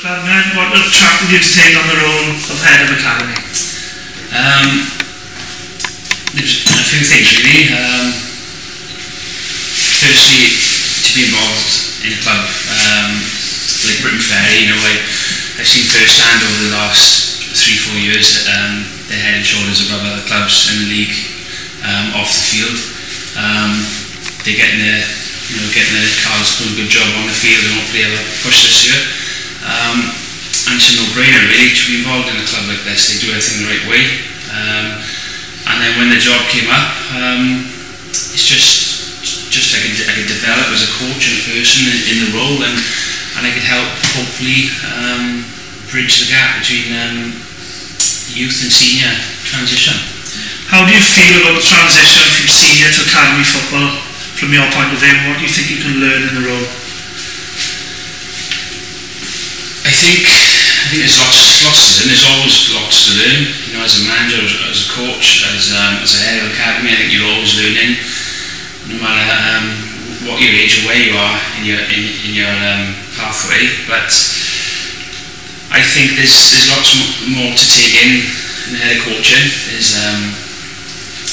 What attracted you to take on the role of head of academy? There's a few things really. Firstly, to be involved in a club like Britain Ferry, I've seen firsthand over the last 3-4 years they're head and shoulders above other clubs in the league off the field. They're getting their cars doing a good job on the field and hopefully have a push this year. And it's a no-brainer really to be involved in a club like this. They do everything the right way. And then when the job came up, it's just I could develop as a coach and a person in the role, and I could help hopefully bridge the gap between youth and senior transition. How do you feel about the transition from senior to academy football from your point of view? What do you think you can learn in the role? I think there's lots to learn. There's always lots to learn. As a manager, as a coach, as a head of academy, I think you're always learning, no matter what your age or where you are in your pathway. But I think there's lots more to take in the head of coaching.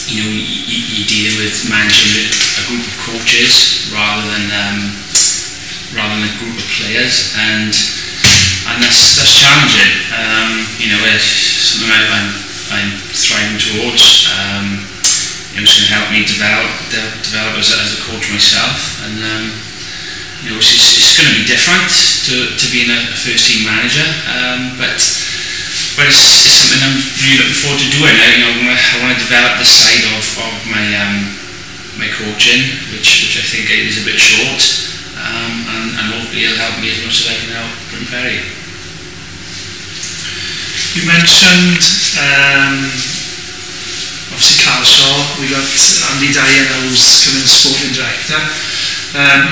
You're dealing with managing a group of coaches rather than a group of players, and that's challenging. It's something I'm thriving towards. It's going to help me develop as a coach myself, and it's going to be different to being a first team manager, but it's something I'm really looking forward to doing. I want to develop this side of my coaching, which I think is a bit short, and hopefully it'll help me as much as I can help Britain Ferry. You mentioned obviously Carl Shaw. We got Andy Dyer now, who's coming as sporting director.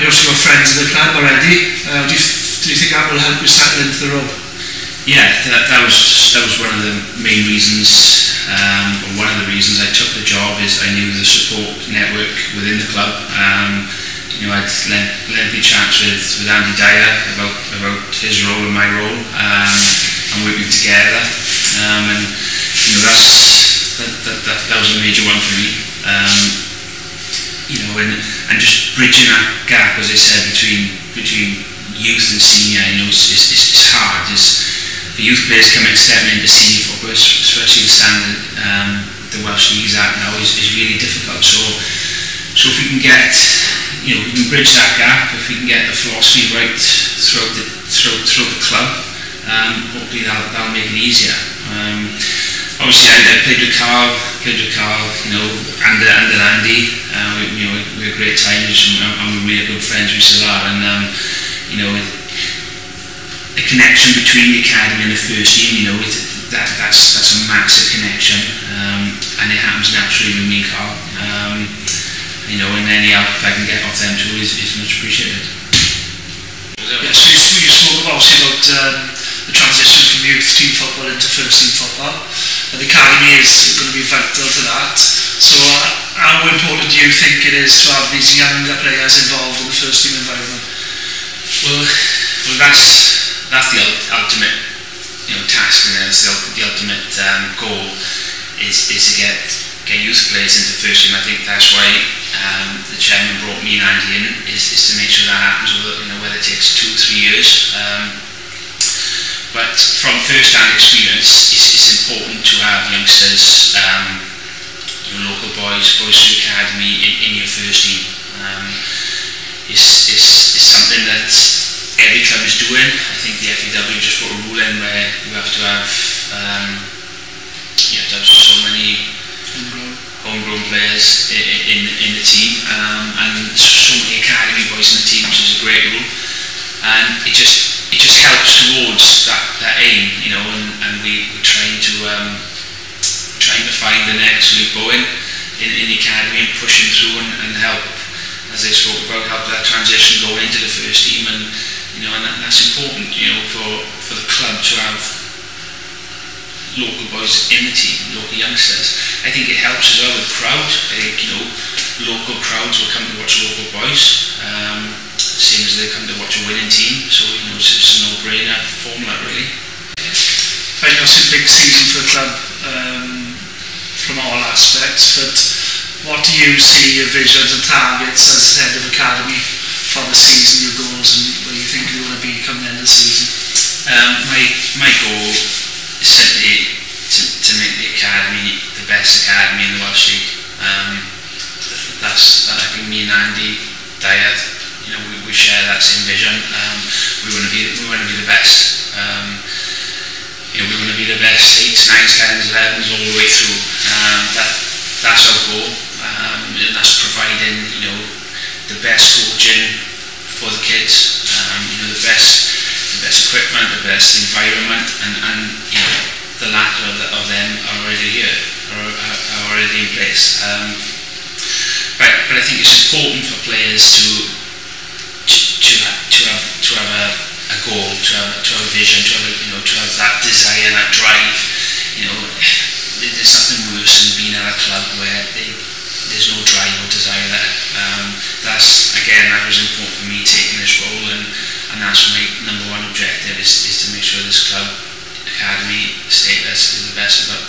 You also got friends of the club already. Do you think that will help you settle into the role? Yeah, that was one of the main reasons, or one of the reasons I took the job, is I knew the support network within the club. I'd lengthy chats with Andy Dyer about his role and my role, and working together, and that was a major one for me. And just bridging that gap, as I said, between youth and senior. It's hard. The youth players stepping into senior football, especially the standard the Welsh league's at now, is really difficult. So if we can get, we can bridge that gap, if we can get the philosophy right throughout the club, hopefully that'll make it easier. Obviously, I played with Carl, and Andy. We had great times, and we're really good friends. We still are, and the connection between the academy and the first team, that's a massive connection, and it happens naturally with me, Carl. And any help I can get off them too is much appreciated. Yeah, so you spoke obviously about the transition from youth team football into first team football. The academy is going to be vital to that. So how important do you think it is to have these younger players involved in the first team environment? Well, that's the ultimate task, and that's the ultimate goal is to get youth players into the first team. I think that's why the chairman brought me and Andy in, is to make sure that happens, whether it takes 2 or 3 years. But from first-hand experience, it's important to have youngsters, local boys through academy in your first team. It's something that every club is doing. I think the FAW just put a rule in where you have to have so many homegrown players in the team, and so many academy boys in the team, which is a great rule, and it just helps towards that aim, and we're trying to find the next Luke Bowen in the academy and push him through and help, as I spoke about, help that transition going into the first team, and that's important, for the club to have local boys in the team, local youngsters. I think it helps as well with the crowd. I think local crowds will come to watch local boys, same as they come to watch a winning team. So it's a no-brainer formula, obviously a big season for the club from all aspects, but what do you see your visions and targets as head of academy for the season, your goals, and where you think you want to be come the end of the season? My goal is simply to make the academy the best academy in the Welsh League. That's I think me and Andy Dyer, we share that same vision. We want to be the best. We want to be the best 8s, 9s, 10s, 11s all the way through. That's our goal, and that's providing the best coaching for the kids, the best equipment, the best environment, and the latter of them are already here, are already in place. But I think it's important for players to have a goal, to have a vision, to have that desire, that drive. There's nothing worse than being at a club where there's no drive or desire there. That was important for me taking this role, and that's my number one objective is to make sure this club academy status is the best about